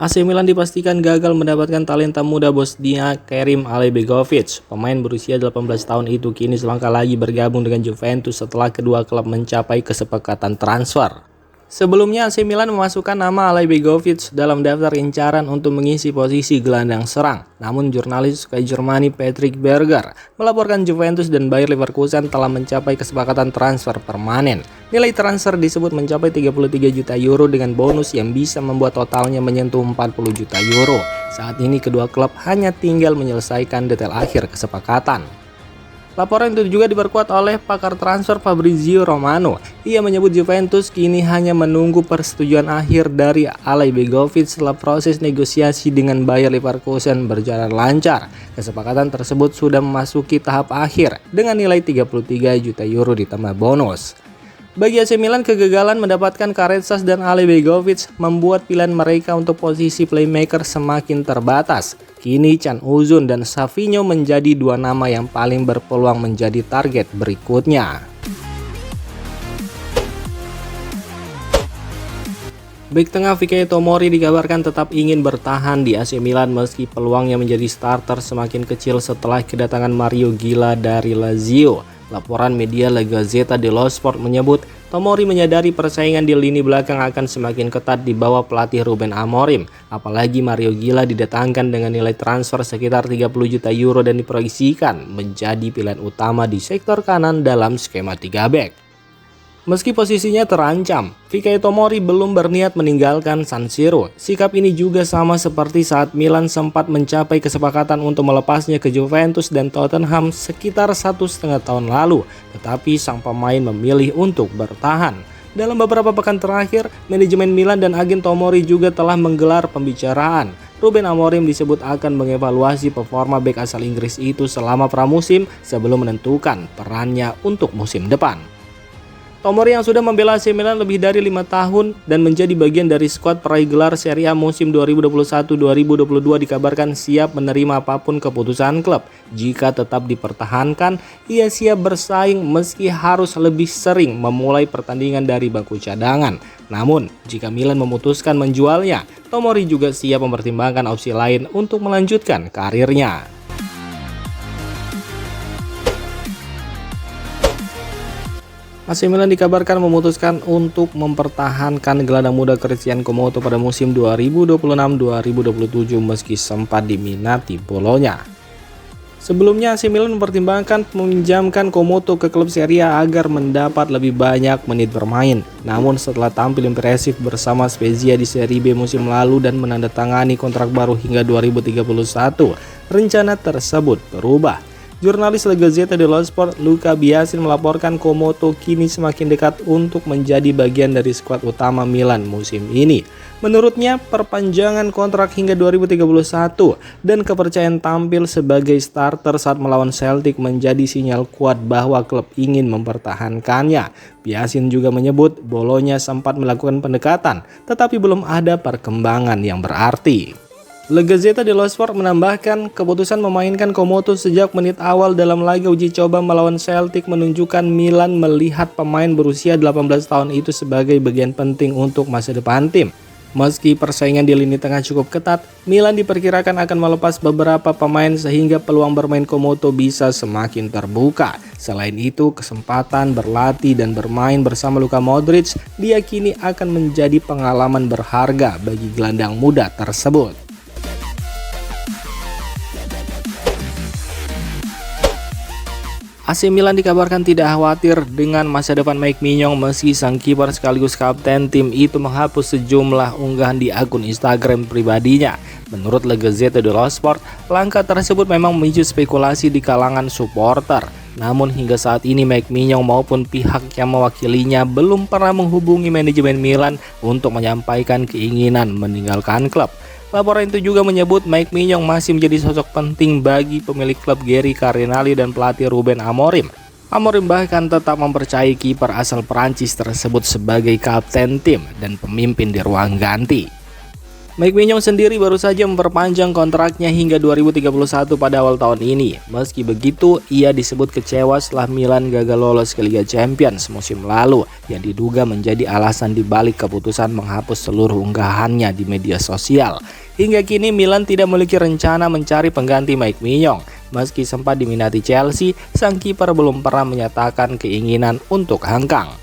AC Milan dipastikan gagal mendapatkan talenta muda Bosnia Kerim Alibegovic. Pemain berusia 18 tahun itu kini selangkah lagi bergabung dengan Juventus setelah kedua klub mencapai kesepakatan transfer. Sebelumnya AC Milan memasukkan nama Alibegovic dalam daftar incaran untuk mengisi posisi gelandang serang. Namun jurnalis Sky Germany Patrick Berger melaporkan Juventus dan Bayer Leverkusen telah mencapai kesepakatan transfer permanen. Nilai transfer disebut mencapai 33 juta euro dengan bonus yang bisa membuat totalnya menyentuh 40 juta euro. Saat ini kedua klub hanya tinggal menyelesaikan detail akhir kesepakatan. Laporan itu juga diperkuat oleh pakar transfer Fabrizio Romano. Ia menyebut Juventus kini hanya menunggu persetujuan akhir dari Alibegovic setelah proses negosiasi dengan Bayer Leverkusen berjalan lancar. Kesepakatan tersebut sudah memasuki tahap akhir dengan nilai 33 juta euro ditambah bonus. Bagi AC Milan, kegagalan mendapatkan Karetsas dan Alibegovic membuat pilihan mereka untuk posisi playmaker semakin terbatas. Kini Can Uzun dan Savinho menjadi dua nama yang paling berpeluang menjadi target berikutnya. Bek tengah Fikayo Tomori dikabarkan tetap ingin bertahan di AC Milan meski peluangnya menjadi starter semakin kecil setelah kedatangan Mario Gila dari Lazio. Laporan media La Gazzetta dello Sport menyebut Tomori menyadari persaingan di lini belakang akan semakin ketat di bawah pelatih Ruben Amorim. Apalagi Mario Gila didatangkan dengan nilai transfer sekitar 30 juta euro dan diproyeksikan menjadi pilihan utama di sektor kanan dalam skema 3 back. Meski posisinya terancam, Fikayo Tomori belum berniat meninggalkan San Siro. Sikap ini juga sama seperti saat Milan sempat mencapai kesepakatan untuk melepasnya ke Juventus dan Tottenham sekitar 1,5 tahun lalu. Tetapi sang pemain memilih untuk bertahan. Dalam beberapa pekan terakhir, manajemen Milan dan agen Tomori juga telah menggelar pembicaraan. Ruben Amorim disebut akan mengevaluasi performa bek asal Inggris itu selama pramusim sebelum menentukan perannya untuk musim depan. Tomori yang sudah membela AC Milan lebih dari 5 tahun dan menjadi bagian dari skuad peraih gelar Serie A musim 2021-2022 dikabarkan siap menerima apapun keputusan klub. Jika tetap dipertahankan, ia siap bersaing meski harus lebih sering memulai pertandingan dari bangku cadangan. Namun, jika Milan memutuskan menjualnya, Tomori juga siap mempertimbangkan opsi lain untuk melanjutkan karirnya. AC Milan dikabarkan memutuskan untuk mempertahankan gelandang muda Christian Comoto pada musim 2026-2027 meski sempat diminati Bologna. Sebelumnya AC Milan mempertimbangkan meminjamkan Comoto ke klub Serie A agar mendapat lebih banyak menit bermain. Namun setelah tampil impresif bersama Spezia di Serie B musim lalu dan menandatangani kontrak baru hingga 2031, rencana tersebut berubah. Jurnalis La Gazzetta dello Sport Luca Biasin melaporkan Comoto kini semakin dekat untuk menjadi bagian dari skuad utama Milan musim ini. Menurutnya, perpanjangan kontrak hingga 2031 dan kepercayaan tampil sebagai starter saat melawan Celtic menjadi sinyal kuat bahwa klub ingin mempertahankannya. Biasin juga menyebut Bologna sempat melakukan pendekatan, tetapi belum ada perkembangan yang berarti. La Gazzetta dello Sport menambahkan keputusan memainkan Comoto sejak menit awal dalam laga uji coba melawan Celtic menunjukkan Milan melihat pemain berusia 18 tahun itu sebagai bagian penting untuk masa depan tim. Meski persaingan di lini tengah cukup ketat, Milan diperkirakan akan melepas beberapa pemain sehingga peluang bermain Comoto bisa semakin terbuka. Selain itu, kesempatan berlatih dan bermain bersama Luka Modric diyakini akan menjadi pengalaman berharga bagi gelandang muda tersebut. AC Milan dikabarkan tidak khawatir dengan masa depan Mike Maignan meski sang kiper sekaligus kapten tim itu menghapus sejumlah unggahan di akun Instagram pribadinya. Menurut La Gazzetta dello Sport, langkah tersebut memang memicu spekulasi di kalangan supporter. Namun hingga saat ini Mike Maignan maupun pihak yang mewakilinya belum pernah menghubungi manajemen Milan untuk menyampaikan keinginan meninggalkan klub. Laporan itu juga menyebut Mike Maignan masih menjadi sosok penting bagi pemilik klub Gary Cardinali dan pelatih Ruben Amorim. Amorim bahkan tetap mempercayai kiper asal Perancis tersebut sebagai kapten tim dan pemimpin di ruang ganti. Mike Maignan sendiri baru saja memperpanjang kontraknya hingga 2031 pada awal tahun ini. Meski begitu, ia disebut kecewa setelah Milan gagal lolos ke Liga Champions musim lalu yang diduga menjadi alasan dibalik keputusan menghapus seluruh unggahannya di media sosial. Hingga kini Milan tidak memiliki rencana mencari pengganti Mike Maignan. Meski sempat diminati Chelsea, sang kiper belum pernah menyatakan keinginan untuk hengkang.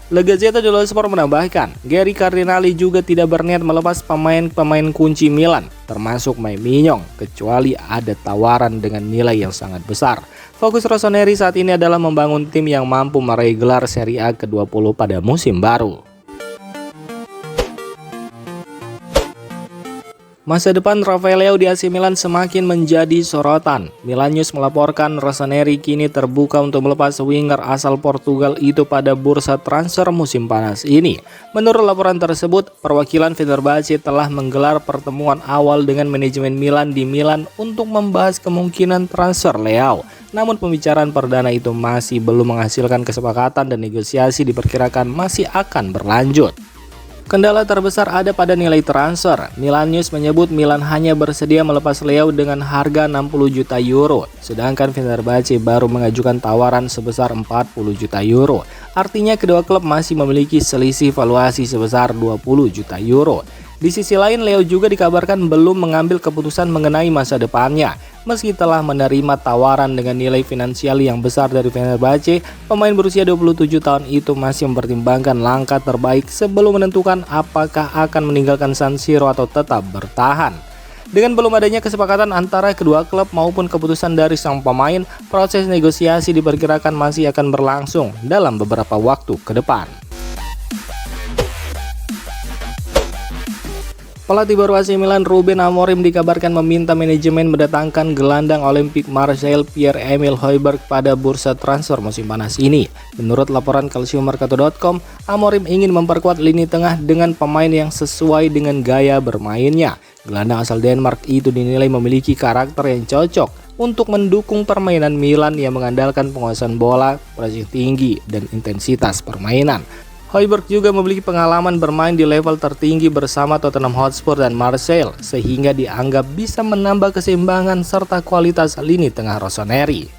La Gazzetta dello Sport menambahkan, Gary Cardinali juga tidak berniat melepas pemain-pemain kunci Milan, termasuk Mike Maignan, kecuali ada tawaran dengan nilai yang sangat besar. Fokus Rossoneri saat ini adalah membangun tim yang mampu meraih gelar Serie A ke-20 pada musim baru. Masa depan Rafael Leao di AC Milan semakin menjadi sorotan. Milan News melaporkan Rossoneri kini terbuka untuk melepas winger asal Portugal itu pada bursa transfer musim panas ini. Menurut laporan tersebut, perwakilan Fenerbahce telah menggelar pertemuan awal dengan manajemen Milan di Milan untuk membahas kemungkinan transfer Leao. Namun pembicaraan perdana itu masih belum menghasilkan kesepakatan dan negosiasi diperkirakan masih akan berlanjut. Kendala terbesar ada pada nilai transfer. Milan News menyebut Milan hanya bersedia melepas Leao dengan harga 60 juta euro, sedangkan Fenerbahce baru mengajukan tawaran sebesar 40 juta euro. Artinya kedua klub masih memiliki selisih valuasi sebesar 20 juta euro. Di sisi lain, Leao juga dikabarkan belum mengambil keputusan mengenai masa depannya. Meski telah menerima tawaran dengan nilai finansial yang besar dari Fenerbahce, pemain berusia 27 tahun itu masih mempertimbangkan langkah terbaik sebelum menentukan apakah akan meninggalkan San Siro atau tetap bertahan. Dengan belum adanya kesepakatan antara kedua klub maupun keputusan dari sang pemain, proses negosiasi diperkirakan masih akan berlangsung dalam beberapa waktu ke depan. Pelatih baru AC Milan Ruben Amorim dikabarkan meminta manajemen mendatangkan gelandang Olympique Marseille Pierre-Emile Højbjerg pada bursa transfer musim panas ini. Menurut laporan calciomercato.com, Amorim ingin memperkuat lini tengah dengan pemain yang sesuai dengan gaya bermainnya. Gelandang asal Denmark itu dinilai memiliki karakter yang cocok untuk mendukung permainan Milan yang mengandalkan penguasaan bola, pressing tinggi, dan intensitas permainan. Højbjerg juga memiliki pengalaman bermain di level tertinggi bersama Tottenham Hotspur dan Marseille, sehingga dianggap bisa menambah keseimbangan serta kualitas lini tengah Rossoneri.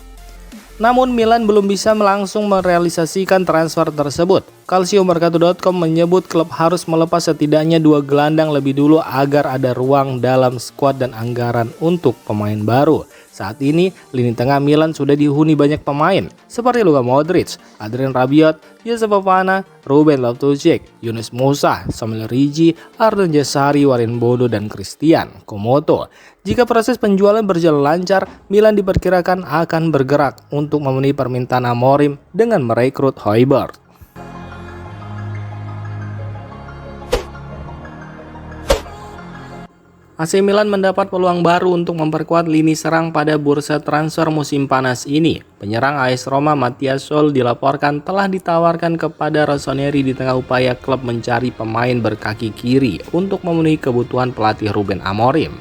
Namun Milan belum bisa langsung merealisasikan transfer tersebut. Calciomercato.com menyebut klub harus melepas setidaknya 2 gelandang lebih dulu agar ada ruang dalam skuad dan anggaran untuk pemain baru. Saat ini, lini tengah Milan sudah dihuni banyak pemain seperti Luka Modric, Adrien Rabiot, Josep Fofana, Ruben Loftus-Cheek, Yunus Musa, Samuel Rigi, Ardon Jasari, Warren Bodo, dan Christian Komoto. Jika proses penjualan berjalan lancar, Milan diperkirakan akan bergerak untuk memenuhi permintaan Amorim dengan merekrut Højbjerg. AC Milan mendapat peluang baru untuk memperkuat lini serang pada bursa transfer musim panas ini. Penyerang AS Roma Mathias Sol dilaporkan telah ditawarkan kepada Rossoneri di tengah upaya klub mencari pemain berkaki kiri untuk memenuhi kebutuhan pelatih Ruben Amorim.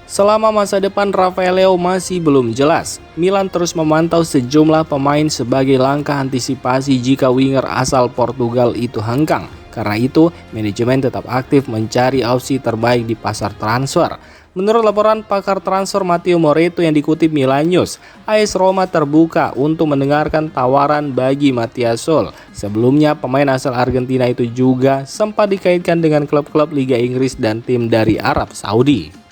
Selama masa depan Rafael Leao masih belum jelas, Milan terus memantau sejumlah pemain sebagai langkah antisipasi jika winger asal Portugal itu hengkang. Karena itu, manajemen tetap aktif mencari opsi terbaik di pasar transfer. Menurut laporan pakar transfer Matteo Moretto yang dikutip Milan News, AS Roma terbuka untuk mendengarkan tawaran bagi Mathias Sol. Sebelumnya, pemain asal Argentina itu juga sempat dikaitkan dengan klub-klub Liga Inggris dan tim dari Arab Saudi.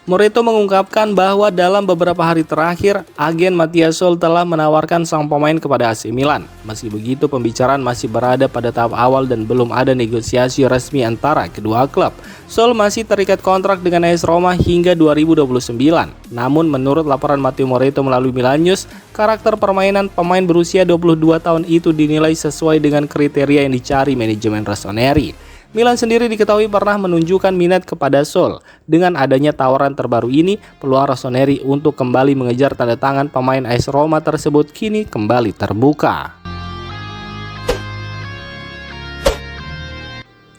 Moretto mengungkapkan bahwa dalam beberapa hari terakhir, agen Mathias Sol telah menawarkan sang pemain kepada AC Milan. Meski begitu, pembicaraan masih berada pada tahap awal dan belum ada negosiasi resmi antara kedua klub. Sol masih terikat kontrak dengan AS Roma hingga 2029. Namun menurut laporan Matteo Moretto melalui Milan News, karakter permainan pemain berusia 22 tahun itu dinilai sesuai dengan kriteria yang dicari manajemen Rossoneri. Milan sendiri diketahui pernah menunjukkan minat kepada Sol. Dengan adanya tawaran terbaru ini, peluang Rossoneri untuk kembali mengejar tanda tangan pemain AS Roma tersebut kini kembali terbuka.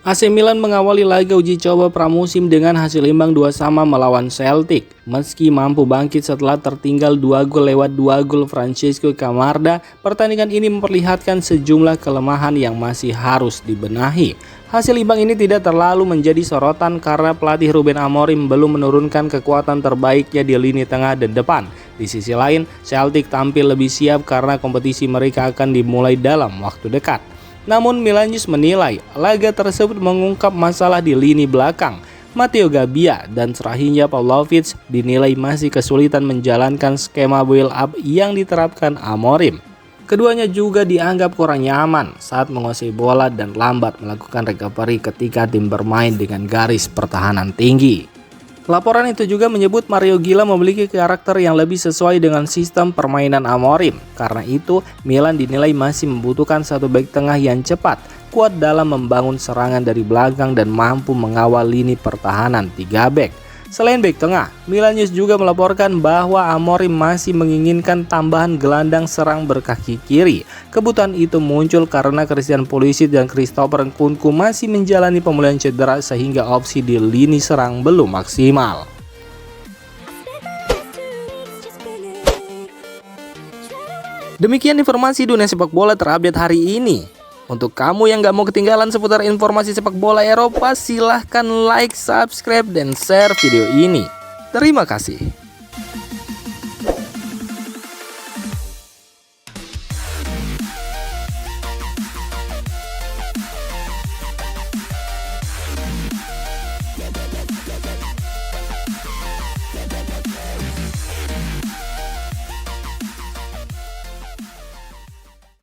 AC Milan mengawali laga uji coba pramusim dengan hasil imbang 2-2 melawan Celtic. Meski mampu bangkit setelah tertinggal 2 gol lewat 2 gol Francesco Camarda, pertandingan ini memperlihatkan sejumlah kelemahan yang masih harus dibenahi. Hasil imbang ini tidak terlalu menjadi sorotan karena pelatih Ruben Amorim belum menurunkan kekuatan terbaiknya di lini tengah dan depan. Di sisi lain, Celtic tampil lebih siap karena kompetisi mereka akan dimulai dalam waktu dekat. Namun Milanius menilai laga tersebut mengungkap masalah di lini belakang. Matteo Gabbia dan Strahinja Pavlovic dinilai masih kesulitan menjalankan skema build up yang diterapkan Amorim. Keduanya juga dianggap kurang nyaman saat menguasai bola dan lambat melakukan recovery ketika tim bermain dengan garis pertahanan tinggi. Laporan itu juga menyebut Mario Gila memiliki karakter yang lebih sesuai dengan sistem permainan Amorim. Karena itu, Milan dinilai masih membutuhkan satu bek tengah yang cepat, kuat dalam membangun serangan dari belakang dan mampu mengawal lini pertahanan 3 bek. Selain bek tengah, Milanius juga melaporkan bahwa Amorim masih menginginkan tambahan gelandang serang berkaki kiri. Kebutuhan itu muncul karena Christian Pulisic dan Christopher Nkunku masih menjalani pemulihan cedera sehingga opsi di lini serang belum maksimal. Demikian informasi dunia sepak bola terupdate hari ini. Untuk kamu yang gak mau ketinggalan seputar informasi sepak bola Eropa, silahkan like, subscribe, dan share video ini. Terima kasih.